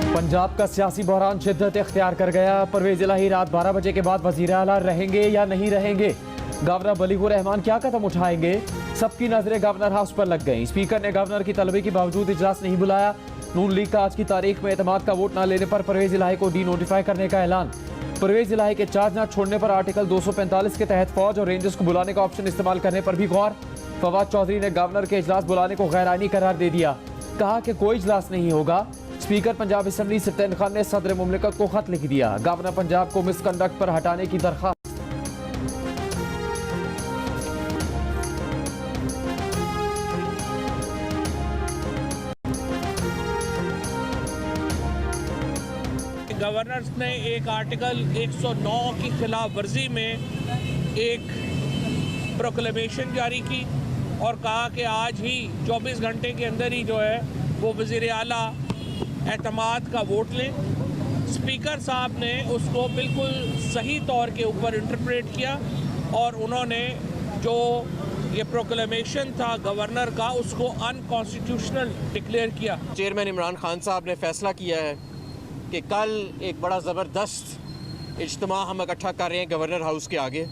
पंजाब का सियासी बहरान शिद्दत इख्तियार कर गया। परवेज इलाही रात 12 बजे के बाद वजीर आला रहेंगे या नहीं रहेंगे? गवर्नर बलीगुर रहमान क्या कदम उठाएंगे? सबकी नजरें गवर्नर हाउस पर लग गईं। स्पीकर ने गवर्नर की तलबी के बावजूद इजलास नहीं बुलाया। नून लीग का आज की तारीख में एतमाद का वोट न लेने पर परवेज इलाही को डी नोटिफाई करने का ऐलान। परवेज इलाही के चार्ज न छोड़ने पर आर्टिकल 245 के तहत फौज और रेंजर्स को बुलाने का ऑप्शन इस्तेमाल करने पर भी गौर। फवाद चौधरी ने गवर्नर के इजलास बुलाने को गैर आईनी करार दे दिया। कहा कि कोई इजलास नहीं होगा। स्पीकर पंजाब असम्बली सत्तैन खान ने सदर मुमलिकत को खत लिख दिया। गवर्नर पंजाब को मिसकंडक्ट पर हटाने की दरख्वास्त। गवर्नर ने एक आर्टिकल 109 की खिलाफ वर्जी में एक प्रोक्लेमेशन जारी की और कहा कि आज ही 24 घंटे के अंदर ही जो है वो वज़ीर आला एतमाद का वोट लें। स्पीकर साहब ने उसको बिल्कुल सही तौर के ऊपर इंटरप्रेट किया और उन्होंने जो ये प्रोक्लेमेशन था गवर्नर का उसको अनकॉन्स्टिट्यूशनल डिक्लेयर किया। चेयरमैन इमरान खान साहब ने फैसला किया है कि कल एक बड़ा ज़बरदस्त इज्तिमा हम इकट्ठा कर रहे हैं गवर्नर हाउस के आगे।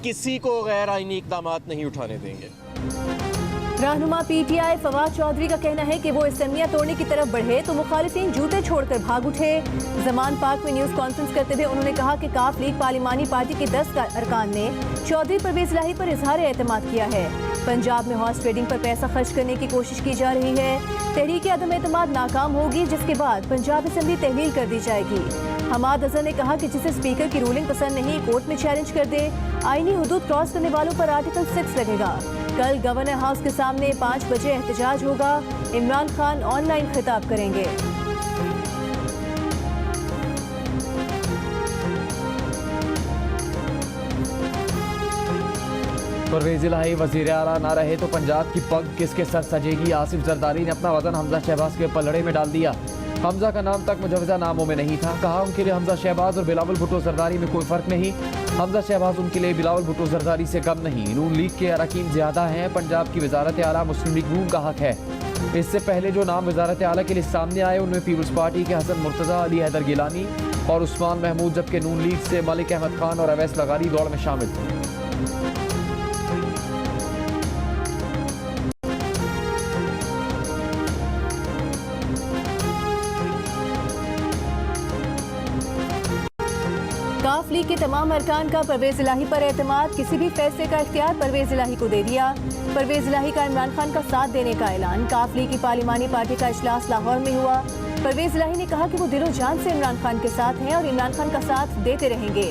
किसी को गैर आईनी इक़दामात नहीं उठाने देंगे। रहनुमा पीटीआई फवाद चौधरी का कहना है कि वो असेंबलियां तोड़ने की तरफ बढ़े तो मुखालिफिन जूते छोड़कर भाग उठे। जमान पार्क में न्यूज़ कॉन्फ्रेंस करते हुए उन्होंने कहा कि काफ लीग पार्लिमानी पार्टी के 10 अरकान ने चौधरी परवेज इलाही पर इजहार एतमाद किया है। पंजाब में हॉर्स ट्रेडिंग पर पैसा खर्च करने की कोशिश की जा रही है। तहरीक अदम एतमाद नाकाम होगी, जिसके बाद पंजाब असेंबली तहलील कर दी जाएगी। हमाद अजहर ने कहा कि जिसे स्पीकर की रूलिंग पसंद नहीं कोर्ट में चैलेंज कर दे। आईनी हुदूद क्रॉस करने वालों पर आर्टिकल 6 लगेगा। कल गवर्नर हाउस के सामने 5 बजे एहतजाज होगा। इमरान खान ऑनलाइन खिताब करेंगे। परवेज इलाही वजीर आला ना रहे तो पंजाब की पग किसके सर सजेगी? आसिफ जरदारी ने अपना वजन हमजा शहबाज के पलड़े में डाल दिया। हमजा का नाम तक मुजवजा नामों में नहीं था। कहा उनके लिए हमजा शहबाज और बिलावल भुट्टो जरदारी में कोई फर्क नहीं। हमजा शहबाज उनके लिए बिलावल भुट्टो जरदारी से कम नहीं। नून लीग के अरकान ज्यादा हैं। पंजाब की वजारत आला मुस्लिम लीग नून का हक है। इससे पहले जो नाम वजारत आला के लिए सामने आए उनमें पीपल्स पार्टी के हसन मुर्तजा, अली हैदर गिलानी और उस्मान महमूद, जबकि नून लीग से मलिक अहमद खान और अवैस लगारी दौड़ में शामिल थे। काफ लीग के तमाम अरकान का परवेज इलाही पर एतमाद। किसी भी फैसले का इख्तियार परवेज इलाही को दे दिया। परवेज इलाही का इमरान खान का साथ देने का ऐलान। काफ लीग की पार्लिमानी पार्टी का इजलास लाहौर में हुआ। परवेज इलाही ने कहा कि वो दिलो जान से इमरान खान के साथ हैं और इमरान खान का साथ देते रहेंगे।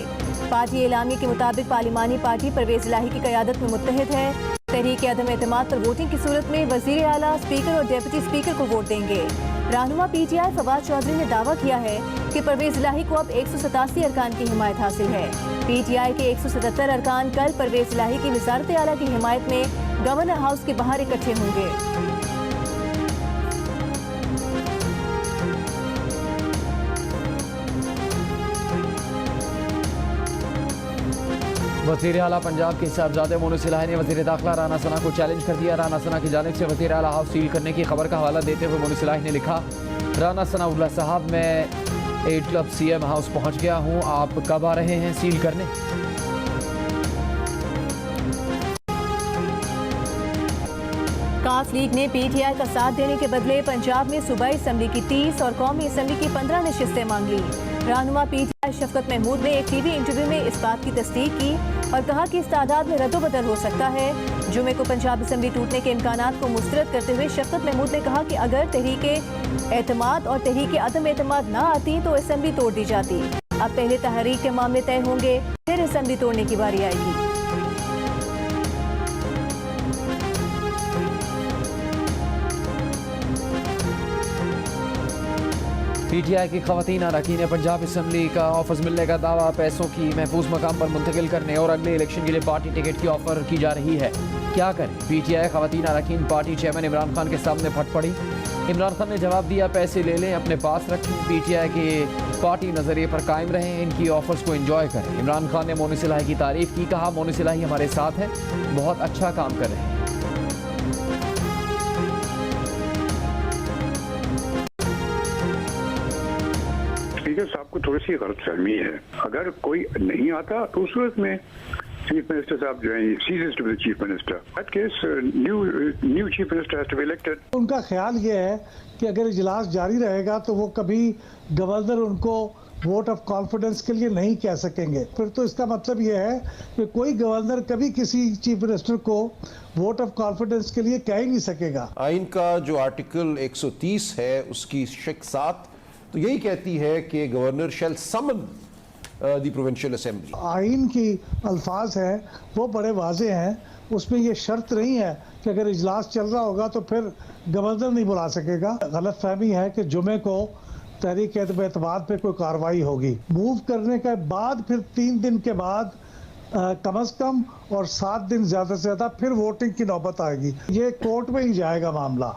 पार्टी एलामी के मुताबिक पार्लिमानी पार्टी परवेज इलाही की क़यादत में मुत्तहिद है। तहरीक अदम एतमाद पर वोटिंग की सूरत में वज़ीर आला, स्पीकर और डिप्टी स्पीकर को वोट देंगे। रहनुमा पीटीआई फवाद चौधरी ने दावा किया है कि परवेज इलाही को अब 187 अरकान की हिमायत हासिल है। पीटीआई के 177 अरकान कल परवेज इलाही की वज़ारत आला की हिमायत में गवर्नर हाउस के बाहर इकट्ठे होंगे। वज़ीर आला पंजाब के साहबजादे मोनूस इलाही ने वज़ीर दाखिला राना सना को चैलेंज कर दिया। राना सना की जानिब से वज़ीर आला हाउस सील करने की खबर का हवाला देते हुए मोनूस इलाही ने लिखा, राना सना उल्ला साहब, मैं 8 क्लब CM हाउस पहुंच गया हूं, आप कब आ रहे हैं सील करने? काफ लीग ने पीटीआई का साथ देने के बदले पंजाब में सूबाई असम्बली की 30 और कौमी असम्बली की 15 नशिस्तें मांग ली। रहनुमा पीटीआई शफकत महमूद ने एक टीवी इंटरव्यू में इस बात की तस्दीक की और कहा कि इस तादाद में रद्दोबदल हो सकता है। जुमे को पंजाब असम्बली टूटने के इम्कानात को मुस्तरद करते हुए शफकत महमूद ने कहा कि अगर तहरीक एतमाद और तहरीक अदम एतमाद ना आती तो असम्बली तोड़ दी जाती। अब पहले तहरीक के मामले तय होंगे, फिर असम्बली तोड़ने की बारी आएगी। पीटीआई की खवातीन अरकान ने पंजाब असम्बली का ऑफर्स मिलने का दावा पैसों की महफूज मकाम पर मुंतकिल करने और अगले इलेक्शन के लिए पार्टी टिकट की ऑफर की जा रही है। क्या करें? पीटीआई खवातीन अरकान पार्टी चेयरमैन इमरान खान के सामने फट पड़ी। इमरान खान ने जवाब दिया, पैसे ले लें, अपने पास रखें, पीटीआई के पार्टी नजरिए पर कायम रहें, इनकी ऑफर्स को एंजॉय करें। इमरान खान ने मोनूस इलाही की तारीफ की। कहा, मोनूस इलाही हमारे साथ है, बहुत अच्छा काम कर रहे हैं। स्पीकर साहब को थोड़ी सी गलतफहमी है। अगर कोई नहीं आता तो उस सूरत में चीफ मिनिस्टर साहब जो है ceases to be chief minister. That case new chief minister has to be elected. उनका ख्याल ये है कि अगर इजलास जारी रहेगा तो वो कभी गवर्नर उनको वोट ऑफ कॉन्फिडेंस के लिए नहीं कह सकेंगे। फिर तो इसका मतलब ये है कि कोई गवर्नर कभी किसी चीफ मिनिस्टर को वोट ऑफ कॉन्फिडेंस के लिए कह ही नहीं सकेगा। आइन का जो आर्टिकल 130 है उसकी शेख 7 तो यही कहती है कि governor shall summon the provincial assembly. आइन की अल्फाज हैं वो बड़े वाजे हैं, उसमें ये शर्त नहीं है कि अगर इजलास चल रहा होगा तो फिर गवर्नर नहीं बुला सकेगा। गलत फहमी है कि जुमे को तहरीक एतमाद पे कोई कार्रवाई होगी। मूव करने के बाद फिर 3 दिन के बाद कम से कम और 7 दिन ज़्यादा से ज़्यादा फिर वोटिंग की नौबत आएगी। ये कोर्ट में ही जाएगा मामला।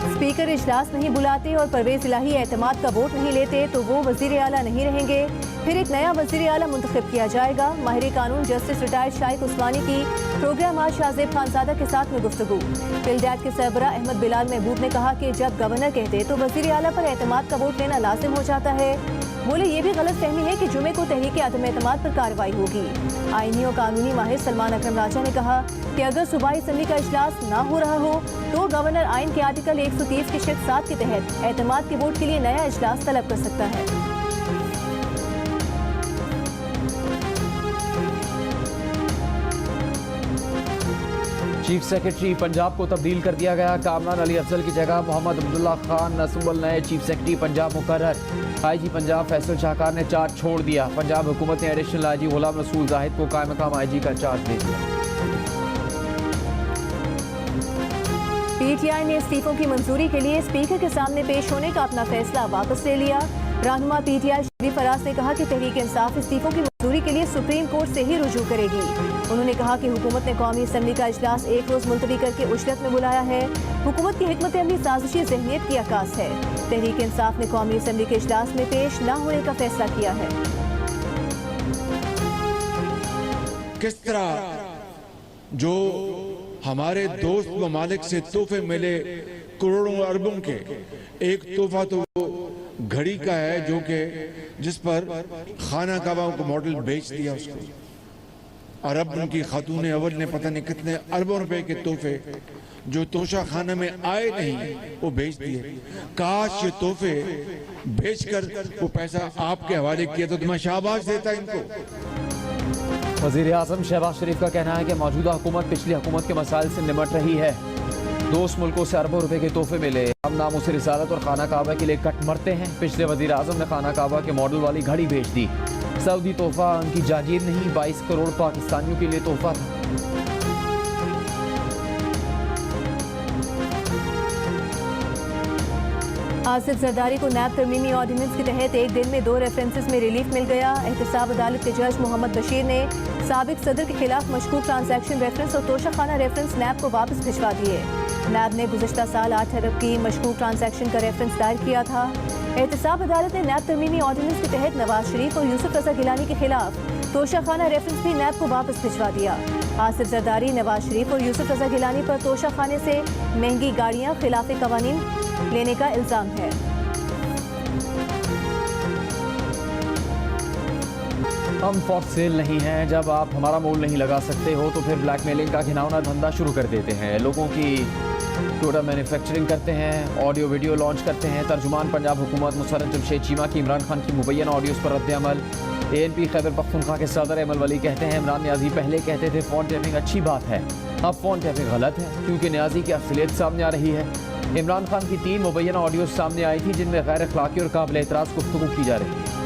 स्पीकर इजलास नहीं बुलाते और परवेज इलाही एतमाद का वोट नहीं लेते तो वो वजीर आला नहीं रहेंगे। फिर एक नया वजीर आला मुंतखब किया जाएगा। माहिर कानून जस्टिस रिटायर्ड शाइक उस्मानी की प्रोग्राम आज शाहजेब खानजादा के साथ में गुफ्तगू। फिलडैट के सरबरा अहमद बिलाल महबूब ने कहा कि जब गवर्नर कहते तो वजीर आला पर एतमाद का वोट लेना लाजिम हो जाता है। बोले ये भी गलत फहमी है कि जुमे को तहरीक आदम एतमाद पर कार्रवाई होगी। आईनी और कानूनी माहिर सलमान अकरम राजा ने कहा कि अगर सूबाई असम्बली का इजलास ना हो रहा हो तो गवर्नर आइन के आर्टिकल 130 की शेख 7 के तहत एतमाद के वोट के लिए नया इजलास तलब कर सकता है। चीफ सेक्रेटरी पंजाब को तब्दील कर दिया गया। कामरान अली अफजल की जगह मोहम्मद अब्दुल्ला खान नसुबल नए चीफ सेक्रेटरी पंजाब मुकर्रर। IG पंजाब फैसल शाहकार ने चार्ज छोड़ दिया। पंजाब हुकूमत ने एडिशनल IG गुलाम रसूल जाहिद को कायम मकाम IG का चार्ज दे दिया। PTI ने इस्तीफों की मंजूरी के लिए स्पीकर के सामने पेश होने का अपना फैसला वापस ले लिया। रहनुमा PTI शरीफ फराज ने कहा कि तहरीक इंसाफ इस्तीफों की मंजूरी के लिए सुप्रीम कोर्ट से ही रुजू करेगी। उन्होंने कहा कि हुकूमत ने कौमी असम्बली का इजलास एक रोज मुलतवी करके उजलत में बुलाया है। हुकूमत की हिकमत अमली साजिशी ज़हनियत की अक्कास है। तहरीक इंसाफ ने कौमी असम्बली के इजलास में पेश न होने का फैसला किया है। किस तरह जो हमारे दोस्त ममालिक से तोहफे मिले करोड़ों अरबों के, एक तोहफा तो घड़ी का है जो कि जिस पर खाना काबा को मॉडल बेच दिया उसको, और अब उनकी खातून अव्वल ने पता नहीं कितने अरबों रुपए के तोहफे जो तोशा खाना में आए नहीं वो बेच दिए। काश ये तोहफे बेचकर वो पैसा आपके हवाले किया तो मैं शाबाश देता इनको। वज़ीर आज़म शहबाज शरीफ का कहना है कि मौजूदा हुकूमत पिछली हुकूमत के मसाइल से निमट रही है। दोस्त मुल्कों से अरबों रुपए के तोहफे मिले, हम नामों से रिसालत और खाना काबा के लिए कट मरते हैं। पिछले वज़ीर आज़म ने खाना काबा के मॉडल वाली घड़ी बेच दी। सऊदी तोहफा उनकी जागीर नहीं, 22 करोड़ पाकिस्तानियों के लिए तोहफा था। आसिफ जरदारी को नैब तरमीमी ऑर्डिनेंस के तहत एक दिन में 2 रेफरेंसेस में रिलीफ मिल गया। एहतसाब अदालत के जज मोहम्मद बशीर ने साबिक सदर के खिलाफ मशकूक ट्रांजैक्शन रेफरेंस और तोशाखाना रेफरेंस नैब को वापस भिजवा दिए। नैब ने गुज़श्ता साल 8 अरब की मशकूक ट्रांजैक्शन का रेफरेंस दायर किया था। एहतसाब अदालत ने नैब तरमीमी ऑर्डिनेंस के तहत नवाज शरीफ और यूसुफ रजा गिलानी के खिलाफ तोशाखाना रेफरेंस भी नैब को वापस भिजवा दिया। आसिफ जरदारी, नवाज शरीफ और यूसुफ रजा गिलानी पर तोशाखाने से महंगी गाड़ियाँ खिलाफ कवानीन लेने का इल्जाम है। हम फॉर सेल नहीं हैं। जब आप हमारा मोल नहीं लगा सकते हो तो फिर ब्लैकमेलिंग का घिनौना धंधा शुरू कर देते हैं। लोगों की टोटल मैन्युफैक्चरिंग करते हैं, ऑडियो वीडियो लॉन्च करते हैं। तर्जुमान पंजाब हुकूमत मुसर्रफ जमशेद चीमा की इमरान खान की मुबैना ऑडियोज़ पर रद्द अमल। ANP खैबर पख्तूनख्वा के सदर अहमद वली कहते हैं इमरान न्याजी पहले कहते थे फ़ोन टैपिंग अच्छी बात है, अब फ़ोन टैपिंग गलत है क्योंकि न्याजी की असलियत सामने आ रही है। इमरान खान की 3 मुबैना ऑडियोज़ सामने आई थी जिनमें गैर अखलाकी और काबिल एतराज़ गुफ्तगू की जा रही है।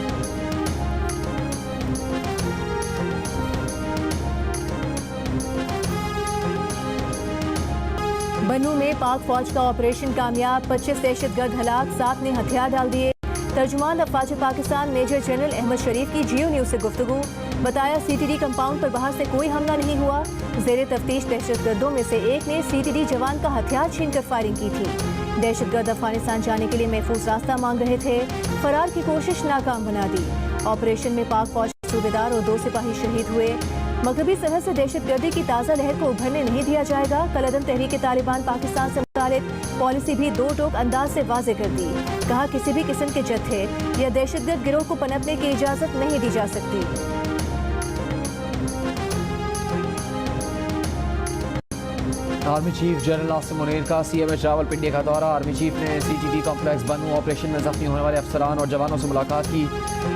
बन्नू में पाक फौज का ऑपरेशन कामयाब, 25 दहशतगर्द हलाक, 7 ने हथियार डाल दिए। तर्जुमान अफवाज पाकिस्तान मेजर जनरल अहमद शरीफ की जियो न्यूज़ से गुफ्तगू। बताया CTD कंपाउंड पर बाहर से कोई हमला नहीं हुआ। ज़ेरे तफ्तीश दहशतगर्दों में से एक ने CTD जवान का हथियार छीनकर फायरिंग की थी। दहशतगर्द अफगानिस्तान जाने के लिए महफूज रास्ता मांग रहे थे। फरार की कोशिश नाकाम बना दी। ऑपरेशन में पाक फौज के सूबेदार और 2 सिपाही शहीद हुए। मगरबी सरहद से दहशतगर्दी की ताज़ा लहर को उभरने नहीं दिया जाएगा। कलअदम तहरीक तालिबान पाकिस्तान से मुतालिक पॉलिसी भी दो टोक अंदाज से वाज़े कर दी। कहा किसी भी किस्म के जत्थे या दहशतगर्द गिरोह को पनपने की इजाज़त नहीं दी जा सकती। Army chief general Asim Munir का CMH रावलपिंडी का दौरा। आर्मी चीफ ने CTT कॉम्प्लेक्स बनू ऑपरेशन में जख्मी होने वाले अफसरान और जवानों से मुलाकात की।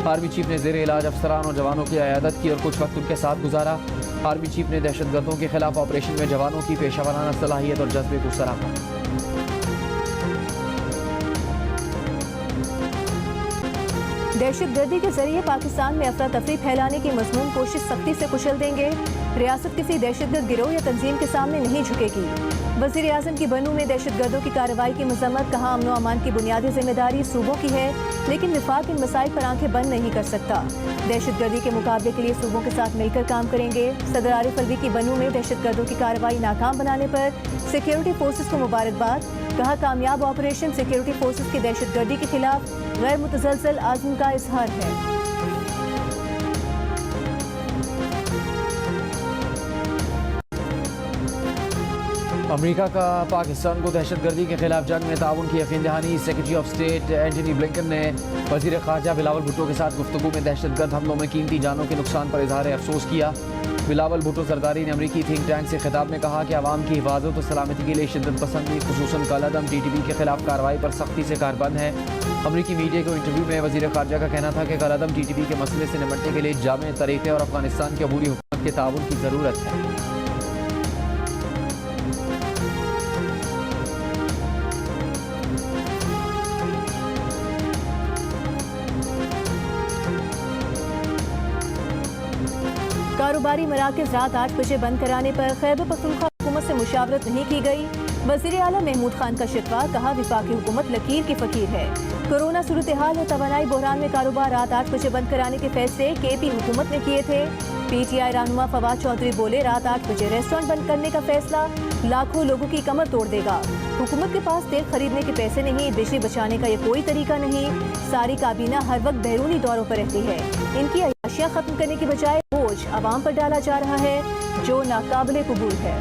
आर्मी चीफ ने ज़ेर इलाज अफसरान और जवानों की अयादत की और कुछ वक्त उनके साथ गुजारा। आर्मी चीफ ने दहशतगर्दों के खिलाफ ऑपरेशन में जवानों की पेशा वराना सलाहियत और जज्बे को सराहा। दहशतगर्दी के जरिए पाकिस्तान में अफरा तफरी फैलाने की मजमून कोशिश सख्ती से कुचल देंगे। रियासत किसी दहशतगर्द गिरोह या तंजीम के सामने नहीं झुकेगी। वज़ीर आज़म की बनू में दहशतगर्दों की कार्रवाई की मजम्मत। कहा अमन व अमान की बुनियादी जिम्मेदारी सूबों की है, लेकिन विफाक इन मसाइल पर आंखें बंद नहीं कर सकता। दहशतगर्दी के मुकाबले के लिए सूबों के साथ मिलकर काम करेंगे। सदर आरिफ अलवी की बनू में दहशतगर्दों की कार्रवाई नाकाम बनाने पर सिक्योरिटी फोर्सेस को मुबारकबाद। कहा कामयाब ऑपरेशन सिक्योरिटी फोर्सेस की दहशतगर्दी के खिलाफ गैर मुतसलसल आज़म का इजहार है। अमेरिका का पाकिस्तान को दहशतगर्दी के खिलाफ जंग में ताउन की यकीन दहानी। Secretary of state Antony Blinken ने वज़ीर ख़ारजा बिलावल भुट्टो के साथ गुफ्तगू में दहशतगर्द हमलों में कीमती जानों के नुकसान पर इजहार अफसोस किया। बिलावल भुट्टो सरदारी ने अमरीकी थिंक टैंक से खिताब में कहा कि आवाम की हिफाजत और सलामती के लिए शिद्दत पसंदी खुसूसन कलअदम TTP के खिलाफ कार्रवाई पर सख्ती से कारबंद है। अमरीकी मीडिया को इंटरव्यू में वज़ीर ख़ारजा का कहना था कि कलअदम TTP के मसले से निपटने के लिए जामे तरीक़े और अफगानिस्तान की अबूरी हुकूमत के ताउन की ज़रूरत है। कारोबारी मराकज़ रात 8 बजे बंद कराने पर खैबर पख्तूनख्वा हुकूमत से मुशावरत नहीं की गई। वज़ीर आला महमूद खान का शिकवा। कहा विफाकी हुकूमत लकीर की फ़कीर है। कोरोना सूरत हाल और तवानाई बहरान में कारोबार रात 8 बजे बंद कराने के फैसले KP हुकूमत ने किए थे। PTI रहनुमा फवाद चौधरी बोले रात 8 बजे रेस्टोरेंट बंद करने का फैसला लाखों लोगों की कमर तोड़ देगा। हुकूमत के पास तेल खरीदने के पैसे नहीं, बिजली बचाने का ये कोई तरीका नहीं। सारी काबीना हर वक्त बैरूनी दौरों पर रहती है। इनकी अयाशियाँ खत्म करने की बजाय बोझ आवाम पर डाला जा रहा है, जो नाकाबिले कबूल है।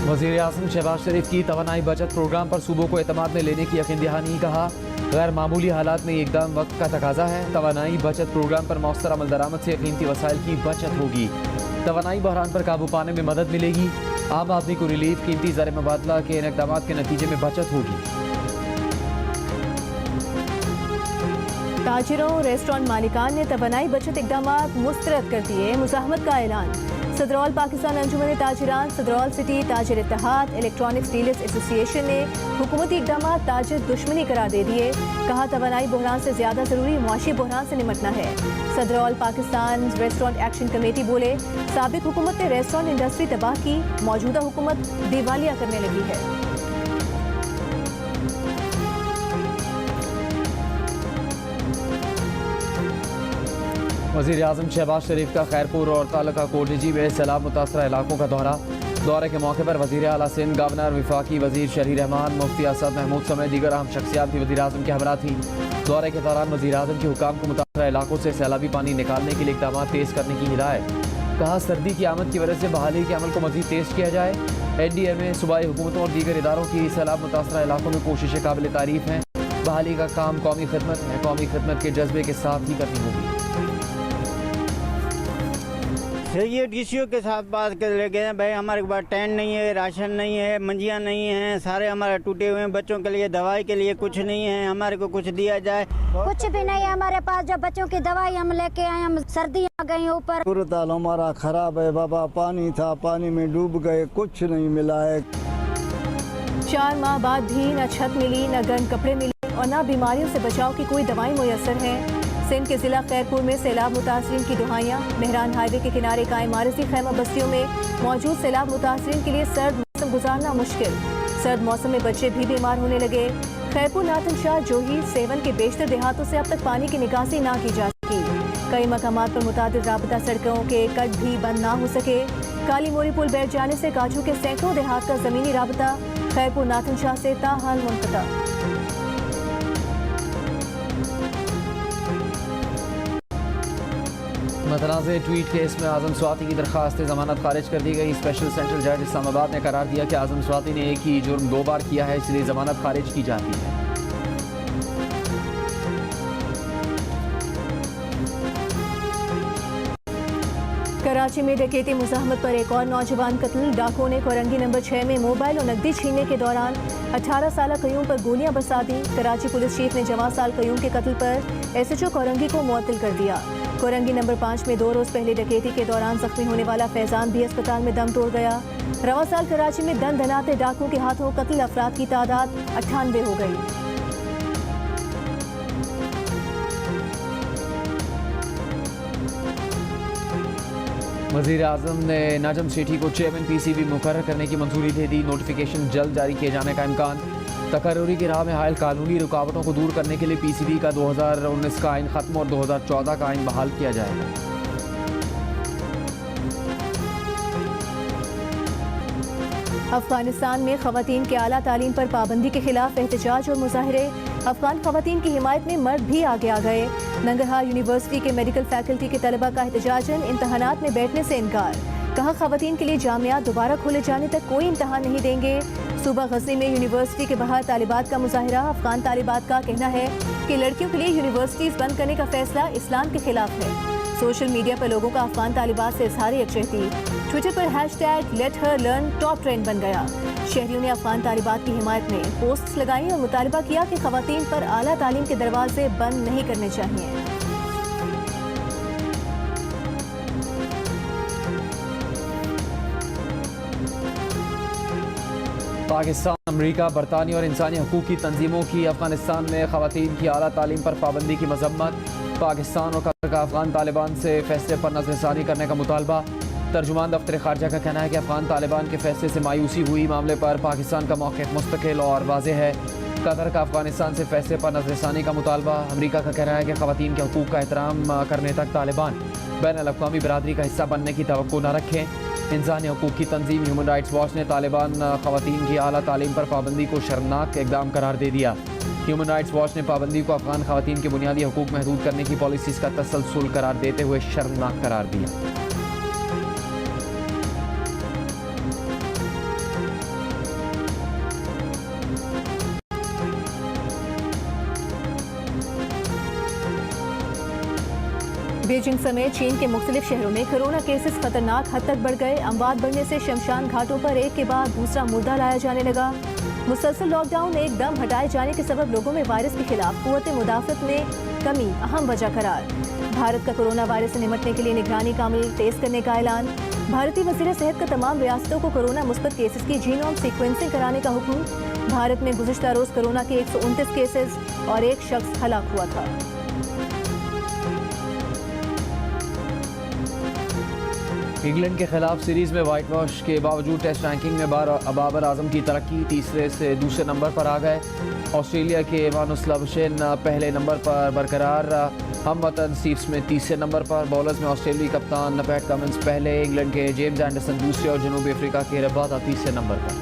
वज़ीर आज़म शहबाज शरीफ की तवानाई बचत प्रोग्राम पर सूबों को एतमाद में लेने की यकीन दहानी। कहा गैर मामूली हालात में एकदम वक्त का तकाजा है। तवानाई बचत प्रोग्राम पर मौसर अमल दरामद से कीमती वसाइल की बचत होगी। तवानाई बहरान पर काबू पाने में मदद मिलेगी। आम आदमी को रिलीफ, कीमती ज़र मुबादला के इन इक़दाम के नतीजे में बचत होगी। ताजिरों और रेस्टोरेंट मालिकान ने तवानाई बचत इक़दाम मुस्तरद कर दिए। मुज़ाहमत का ऐलान। सदरौल पाकिस्तान अंजुमन ताजिरान, सदरौल सिटी ताजिर इत्तेहाद, इलेक्ट्रॉनिक्स डीलर्स एसोसिएशन ने हुकूमती इक़दाम ताजिर दुश्मनी करार दे दिए। कहा तवानाई बहरान से ज़्यादा ज़रूरी मुआशी बहरान से निमटना है। सदरौल पाकिस्तान रेस्टोरेंट एक्शन कमेटी बोले साबिक हुकूमत ने रेस्टोरेंट इंडस्ट्री तबाह की, मौजूदा हुकूमत दिवालिया करने लगी है। वज़ीर आज़म शहबाज शरीफ का खैरपुर और तालुका कोटजी में सैलाब मुतासरा इलाकों का दौरे के मौके पर वज़ीर आला सिंध, गवर्नर, वफाकी वज़ीर शरही रहमान, मुफ्ती असद महमूद समेत दीगर अहम शख्सियात भी वज़ीर आज़म के हमरा थी। दौरे के दौरान वज़ीर आज़म के हुकाम को मुतासरा इलाकों से सैलाबी पानी निकालने के लिए इक़दाम तेज़ करने की हिदायत। कहा सर्दी की आमद की वजह से बहाली के अमल को मज़ीद तेज़ किया जाए। NDMA सूबाई हुकूमतों और दीगर इदारों की सैलाब मुतासरा इलाकों में कोशिशें काबिल तारीफ़ हैं। बहाली का काम कौमी खिदमत है, कौमी खिदमत के जज्बे के साथ ही करनी होगी। ये DCO के साथ बात कर ले गए हैं, भाई हमारे पास टेंट नहीं है, राशन नहीं है, मंजियाँ नहीं हैं, सारे हमारे टूटे हुए हैं। बच्चों के लिए दवाई के लिए कुछ नहीं है, हमारे को कुछ दिया जाए। कुछ भी नहीं है हमारे पास। जो बच्चों की दवाई हम लेके आए, हम सर्दी आ गई ऊपर। सूरत हाल हमारा खराब है बाबा। पानी था, पानी में डूब गए, कुछ नहीं मिला है। 4 माह बाद भी न छत मिली, न गर्म कपड़े मिले और न बीमारियों से बचाव की कोई दवाई मुयसर है। सिंध के जिला खैरपुर में सैलाब मुतासरीन की दुहाइयाँ। मेहरान हाईवे के किनारे कायम आरज़ी खैमा बस्तियों में मौजूद सैलाब मुतासरीन के लिए सर्द मौसम गुजारना मुश्किल। सर्द मौसम में बच्चे भी बीमार होने लगे। खैरपुर, नाथन शाह, जोही, सेवन के बेशतर देहातों से अब तक पानी की निकासी ना की जा सकी। कई मकामात पर मुतादिद राबता सड़कों के कट भी बंद ना हो सके। काली मोरी पुल बैठ जाने से काजू के सैकड़ों देहात का ज़मीनी राबता खैरपुर नाथन शाह से ताहाल मुनक़ता। मतनाज़े ट्वीट केस में आज़म स्वाति की दरख्वास्त ज़मानत खारिज कर दी गई। स्पेशल सेंट्रल जज इस्लामाबाद ने करार दिया कि आज़म स्वाति ने एक ही जुर्म 2 बार किया है, इसलिए ज़मानत खारिज की जाती है। कराची में डकैती मुज़ाहमत पर एक और नौजवान कत्ल। डाकुओं ने कोरंगी नंबर 6 में मोबाइल और नकदी छीनने के दौरान 18 साल कयूम पर गोलियां बरसा दी। कराची पुलिस चीफ ने जवां साल कयूम के कत्ल पर SHO कोरंगी को मुअत्तल कर दिया। कोरंगी नंबर 5 में 2 रोज पहले डकैती के दौरान जख्मी होने वाला फैजान भी अस्पताल में दम तोड़ गया। रवां साल कराची में दन दनाते डाकुओं के हाथों कत्ल अफराद की तादाद 98 हो गई। वज़ीर आज़म ने नजम सेठी को चेयरमैन PCB मुकर्रर करने की मंजूरी दे दी। नोटिफिकेशन जल्द जारी किए जाने का इम्कान। तकर्रुरी की राह में हायल कानूनी रुकावटों को दूर करने के लिए PCB का 2019 का आइन ख़त्म और 2014 का आइन बहाल किया जाएगा। अफगानिस्तान में ख़वातीन के आला तालीम पर पाबंदी के खिलाफ एहतजाज और मुजाहरे। अफगान ख़वातीन की हिमायत में मर्द भी आगे आ गए। नंगरहार यूनिवर्सिटी के मेडिकल फैकल्टी के तलबा का एहतजाजन इम्तहानात में बैठने से इनकार। कहा ख़वातीन के लिए जामियात दोबारा खोले जाने तक कोई इम्तहान नहीं देंगे। सूबा गज़नी में यूनिवर्सिटी के बाहर तालिबात का मुजाहरा। अफगान तालिबात का कहना है कि लड़कियों के लिए यूनिवर्सिटीज़ बंद करने का फैसला इस्लाम के खिलाफ है। सोशल मीडिया पर लोगों का अफगान तालिबात से इजहार यकजहती। ट्विटर पर #LetHerLearn टॉप ट्रेंड बन गया। शहरियों ने अफगान तालिबात की हिमायत में पोस्ट्स लगाई और मुतालबा किया कि ख़वातीन पर आला तालीम के दरवाजे बंद नहीं करने चाहिए। पाकिस्तान, अमरीका, बरतानिया और इंसानी हकूक़ की तंजीमों की अफगानिस्तान में ख़वातीन की आला तालीम पर पाबंदी की मजम्मत। पाकिस्तान और कतर का अफगान तालिबान से फैसले पर नज़रसानी करने का मुतालबा। तर्जुमान दफ्तर खारजा का कहना है कि अफगान तालिबान के फैसले से मायूसी हुई। मामले पर पाकिस्तान का मौक़िफ़ मुस्तकिल और वाज़ेह है। कतर का अफगानिस्तान से फैसले पर नज़रसानी का मुतालबा। अमरीका का कहना है कि ख़वातीन के हकूक़ का एहतराम करने तक तालिबान बैनुल-अक़वामी बरादरी का हिस्सा बनने की तवक्को न रखें। इंसानी हकूक़ की तंजीम ह्यूमन राइट्स वॉच ने तालिबान ख़वातीन की आला तालीम पर पाबंदी को शर्मनाक इक़दाम करार दे दिया। ह्यूमन राइट्स वॉच ने पाबंदी को अफगान ख़वातीन के बुनियादी हकूक़ महदूद करने की पॉलिसीज़ का तसलसल करार देते हुए शर्मनाक करार दिया। बीजिंग समेत चीन के मुख्तलिफ शहरों में कोरोना केसेस खतरनाक हद तक बढ़ गए। अमवात बढ़ने से शमशान घाटों पर एक के बाद दूसरा मुर्दा लाया जाने लगा। मुसलसल लॉकडाउन एकदम हटाए जाने के सबब लोगों में वायरस के खिलाफ कुव्वत मुदाफ़त में कमी अहम वजह करार। भारत का कोरोना वायरस से निपटने के लिए निगरानी का अमल तेज करने का ऐलान। भारतीय वज़ीर सेहत का तमाम रियासतों को कोरोना मुस्बत केसेस की जीनोम सीक्वेंसिंग कराने का हुक्म। भारत में गुज़िश्ता रोज़ कोरोना के 129 केसेस और एक शख्स हलाक हुआ था। इंग्लैंड के खिलाफ सीरीज में वाइट वॉश के बावजूद टेस्ट रैंकिंग में बाबर आजम की तरक्की। तीसरे से दूसरे नंबर पर आ गए। ऑस्ट्रेलिया के मानुस लाबुशेन पहले नंबर पर बरकरार। हम वतन स्टीव स्मिथ तीसरे नंबर पर। बॉलर्स में ऑस्ट्रेलियाई कप्तान पैट कमिंस पहले, इंग्लैंड के जेम्स एंडरसन दूसरे और जनूबी अफ्रीका के रबादा तीसरे नंबर पर।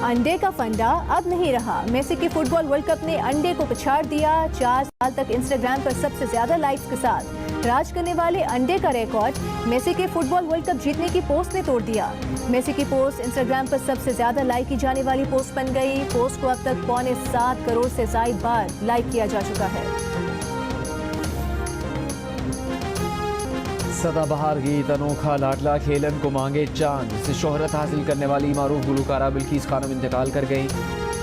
अंडे का फंडा अब नहीं रहा। मेसी के फुटबॉल वर्ल्ड कप ने अंडे को पछाड़ दिया। 4 साल तक इंस्टाग्राम पर सबसे ज्यादा लाइक्स के साथ राज करने वाले अंडे का रिकॉर्ड मेसी के फुटबॉल वर्ल्ड कप जीतने की पोस्ट ने तोड़ दिया। मेसी की पोस्ट इंस्टाग्राम पर सबसे ज्यादा लाइक की जाने वाली पोस्ट बन गई। पोस्ट को अब तक 7.25 करोड़ से ज्यादा बार लाइक किया जा चुका है। सदाबहार गीत अनोखा लाडला खेलन को मांगे चांद से शोहरत हासिल करने वाली मारूफ गुलकारा बिल्किस खानम इंतकाल कर गई।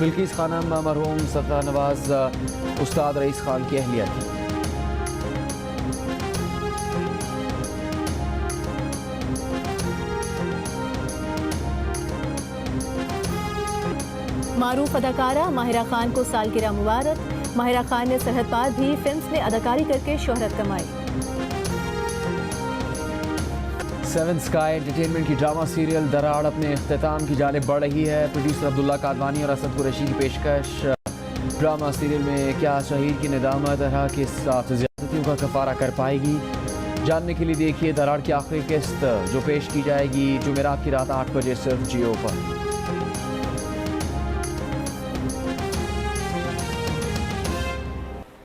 बिल्किस खानम मरहूम सत्ता नवाज उस्ताद रईस खान की अहलिया थी। मारूफ अदाकारा माहिरा खान को सालगिरह मुबारक। माहिरा खान ने सरहद पार भी फिल्म्स में अदाकारी करके शोहरत कमाई। 7 स्काई एंटरटेनमेंट की ड्रामा सीरियल दराड़ अपने इख्तिताम की जानिब बढ़ रही है। प्रोड्यूसर अब्दुल्ला कादवानी और असद कुरैशी की पेशकश। ड्रामा सीरियल में क्या शहीद की निदामत तरह के साथ ज़्यादतियों का कफारा कर पाएगी, जानने के लिए देखिए दराड़ की आखिरी किस्त जो पेश की जाएगी जुमेरात की रात 8 बजे सिर्फ जियो पर।